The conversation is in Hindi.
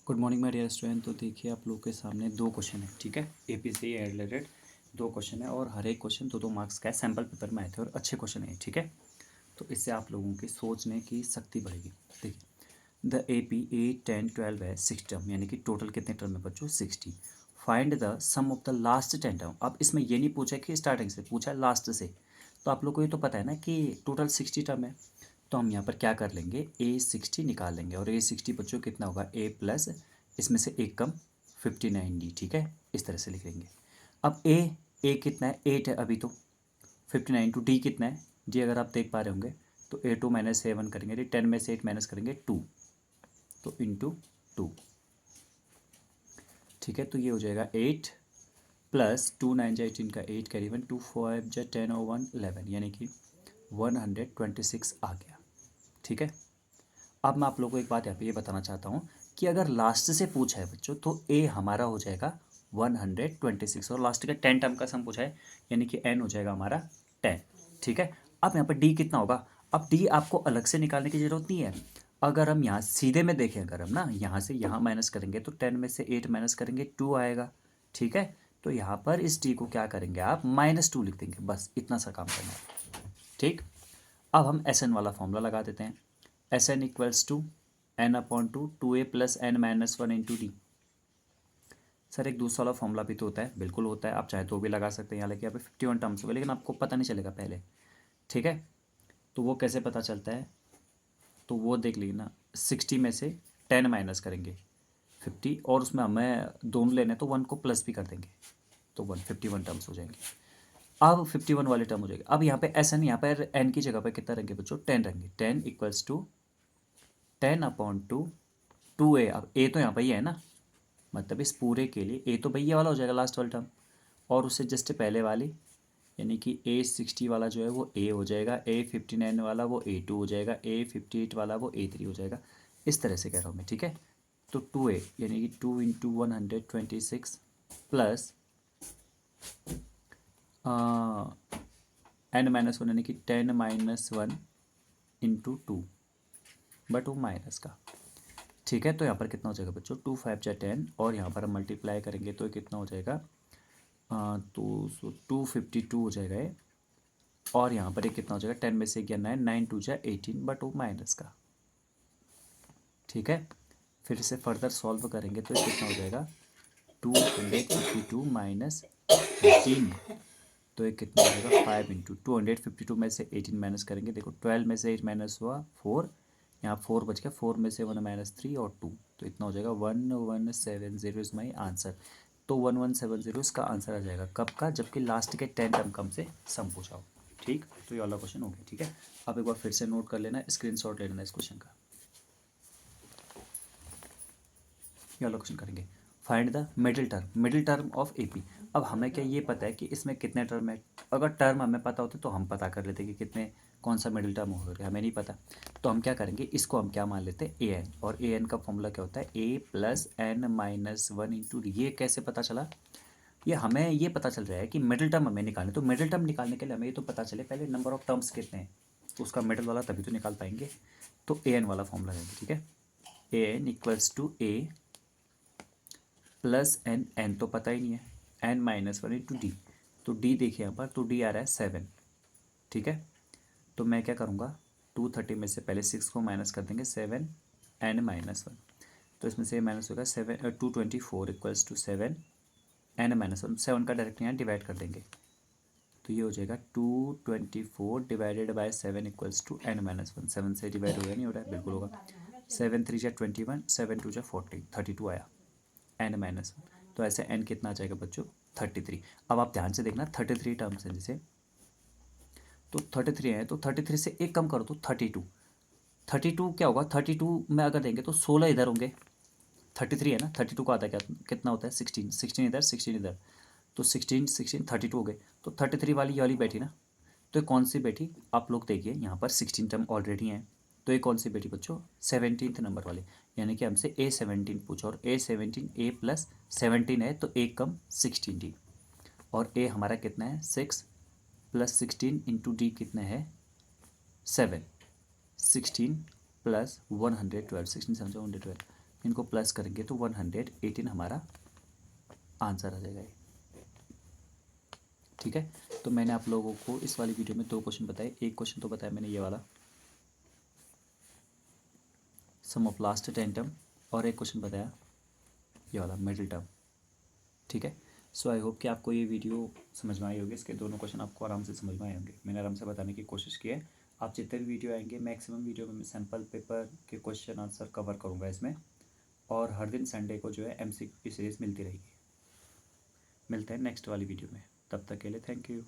Good morning my dear student. तो देखिए आप लोग के सामने दो क्वेश्चन है, ठीक है। एपी से रिलेटेड दो क्वेश्चन है और हर एक क्वेश्चन दो दो मार्क्स का है। सैम्पल पेपर में आए थे और अच्छे क्वेश्चन है, ठीक है। तो इससे आप लोगों की सोचने की शक्ति बढ़ेगी। देखिए द AP 8, 10, 12 है 6 टर्म, यानी कि टोटल कितने टर्म है बच्चों 60। Find the sum of the last 10 term. अब इसमें ये नहीं पूछा कि स्टार्टिंग से, पूछा है लास्ट से। तो आप लोग को ये तो पता है ना कि टोटल 60 टर्म है। तो हम यहाँ पर क्या कर लेंगे, A60 निकाल लेंगे और A60 बच्चों कितना होगा A प्लस इसमें से एक कम 59D, ठीक है। इस तरह से लिख लेंगे। अब ए कितना है 8 है अभी, तो 59 टू D कितना है जी, अगर आप देख पा रहे होंगे तो A2 माइनस A1 करेंगे, 10 में से 8 माइनस करेंगे 2, तो इंटू 2, ठीक है। तो ये हो जाएगा 8 प्लस 2 9 जा 18 का 8 कैरी 1 2 5 जा 10 और 1 11, यानी कि 126 आ गया, ठीक है। अब मैं आप लोगों को एक बात यहाँ पे ये बताना चाहता हूँ कि अगर लास्ट से पूछा है बच्चों तो ए हमारा हो जाएगा 126 और लास्ट का 10 टर्म का सम पूछा है, यानी कि एन हो जाएगा हमारा 10, ठीक है। अब यहाँ पर डी कितना होगा, अब डी आपको अलग से निकालने की जरूरत नहीं है। अगर हम यहाँ सीधे में देखें, अगर हम ना यहाँ से यहाँ माइनस करेंगे तो 10 में से 8 माइनस करेंगे 2 आएगा, ठीक है। तो यहाँ पर इस डी को क्या करेंगे आप -2 लिख देंगे, बस इतना सा काम करना है, ठीक। अब हम एस एन वाला फॉर्मूला लगा देते हैं। S N equals to N upon two A plus N minus 1 into D. Sir एक दूसरा वाला फॉर्मूला भी तो होता है, बिल्कुल होता है, आप चाहे तो भी लगा सकते हैं। यहाँ लेके यहाँ पे 51 टर्म्स हो गए, लेकिन आपको पता नहीं चलेगा पहले, ठीक है। तो वो कैसे पता चलता है, तो वो देख लीजिए ना, 60 में से 10 माइनस करेंगे 50 और उसमें हमें दोनों लेने तो 1 को प्लस भी कर देंगे, तो 151 टर्म्स हो जाएंगे। अब 51 वाले टर्म हो जाएगी। अब यहाँ पे एस एन, यहाँ पर एन की जगह पर कितना रहेंगे बच्चों 10 रहेंगे, 10 इक्वल्स टू 10 अपॉन टू ए। अब ए तो यहाँ पर ही है ना, मतलब इस पूरे के लिए ए तो भैया वाला हो जाएगा लास्ट वाला टर्म, और उससे जस्ट पहले वाली यानी कि A60 वाला जो है वो ए हो जाएगा, A59 वाला वो A2 हो जाएगा, A58 वाला वो A3 हो जाएगा। इस तरह से कह रहा हूँ मैं, ठीक है। तो 2A यानी कि 2 इंटू 126 प्लस n-1 यानी कि 10-1 इंटू 2, बट वो माइनस का, ठीक है। तो यहाँ पर कितना हो जाएगा बच्चों 2 5 जा 10 और यहाँ पर हम मल्टीप्लाई करेंगे तो कितना हो जाएगा तो 252 हो जाएगा ये, और यहाँ पर ये कितना हो जाएगा 10 में से गया 9 9 2 जा 18, बट वो माइनस का, ठीक है। फिर इसे फर्दर सॉल्व करेंगे तो ये कितना हो जाएगा 252 माइनस 18, तो ये कितना हो जाएगा 5 इंटू 252 में से 18 माइनस करेंगे, देखो 12 में से 8 माइनस हुआ 4, यहाँ 4 बच गया, 4 में से 1 माइनस 3 और 2, तो इतना हो जाएगा 1170 इज माई आंसर। तो 1170 इसका आंसर आ जाएगा कब का, जबकि लास्ट के 10 टर्म कम से सम पूछा हो, ठीक। तो ये वाला क्वेश्चन हो गया, ठीक है। अब एक बार फिर से नोट कर लेना, स्क्रीनशॉट ले लेना इस क्वेश्चन का। ये वाला क्वेश्चन करेंगे, find the middle term of AP. अब हमें क्या ये पता है कि इसमें कितने टर्म है, अगर टर्म हमें पता होते तो हम पता कर लेते कि कितने कौन सा मिडिल टर्म होगा, हमें नहीं पता। तो हम क्या करेंगे, इसको हम क्या मान लेते हैं ए एन, और ए एन का फॉर्मूला क्या होता है A plus N minus 1 into D. ये कैसे पता चला, ये हमें ये पता चल रहा है कि मिडिल टर्म हमें निकालने, तो मिडिल टर्म निकालने के लिए हमें ये तो पता चले पहले नंबर ऑफ टर्म्स कितने हैं, तो उसका मिडिल वाला तभी तो निकाल पाएंगे। तो ए एन वाला फॉर्मूला रहेगा, ठीक है। A N equals to A plus N, N तो पता ही नहीं है, एन माइनस 1 इंटू डी। तो डी देखिए यहाँ पर, तो डी आ रहा है 7, ठीक है। तो मैं क्या करूँगा 230 में से पहले 6 को माइनस कर देंगे, 7 एन माइनस 1, तो इसमें से माइनस होगा 224 इक्वल्स टू 7 एन माइनस 1, 7 का डायरेक्ट यहाँ डिवाइड कर देंगे, तो ये हो जाएगा 224 divided by 7 equals to N minus 1। 7 से डिवाइड हो गया, नहीं हो रहा है, बिल्कुल होगा। 7 3 जा 21, 7 2 जा 40, 32 आया एन माइनस 1। तो ऐसे एन कितना आ जाएगा बच्चों 33। अब आप ध्यान से देखना 33 टर्म्स हैं जैसे, तो 33 है तो 33 से एक कम करो तो 32। 32 क्या होगा, 32 में अगर देंगे तो 16 इधर होंगे, 33 है ना, 32 का आता है क्या कितना होता है 16, 16 इधर 16 इधर, तो 16 16 32 हो गए, तो 33 वाली ये वाली बैठी ना, तो ये कौन सी बैठी, आप लोग देखिए यहाँ पर 16 टर्म ऑलरेडी हैं, तो ये कौन सी बैठी बच्चों 17th नंबर वाले, यानी कि हमसे A17 पूछा और A17 A प्लस 17 है तो एक कम 16 डी, और A हमारा कितना है 6 प्लस 16 इंटू डी कितना है 7, 16 प्लस 112, 16 7 112, इनको प्लस करेंगे तो 118 हमारा आंसर आ जाएगा। ठीक है, तो मैंने आप लोगों को इस वाली वीडियो में 2 क्वेश्चन बताए। एक क्वेश्चन तो बताया मैंने ये वाला सम ऑफ लास्ट 10 टर्म, और एक क्वेश्चन बताया ये वाला मिडिल टर्म। ठीक है, सो आई होप कि आपको ये वीडियो समझ में आई होगी। इसके दोनों क्वेश्चन आपको आराम से समझ में आए होंगे। मैंने आराम से बताने की कोशिश की है। आप जितने भी वीडियो आएंगे मैक्सिमम वीडियो में मैं सैम्पल पेपर के क्वेश्चन आंसर कवर करूँगा इसमें, और हर दिन संडे को जो है MCQ की सीरीज़ मिलती रहेगी। मिलते हैं नेक्स्ट वाली वीडियो में, तब तक के लिए थैंक यू।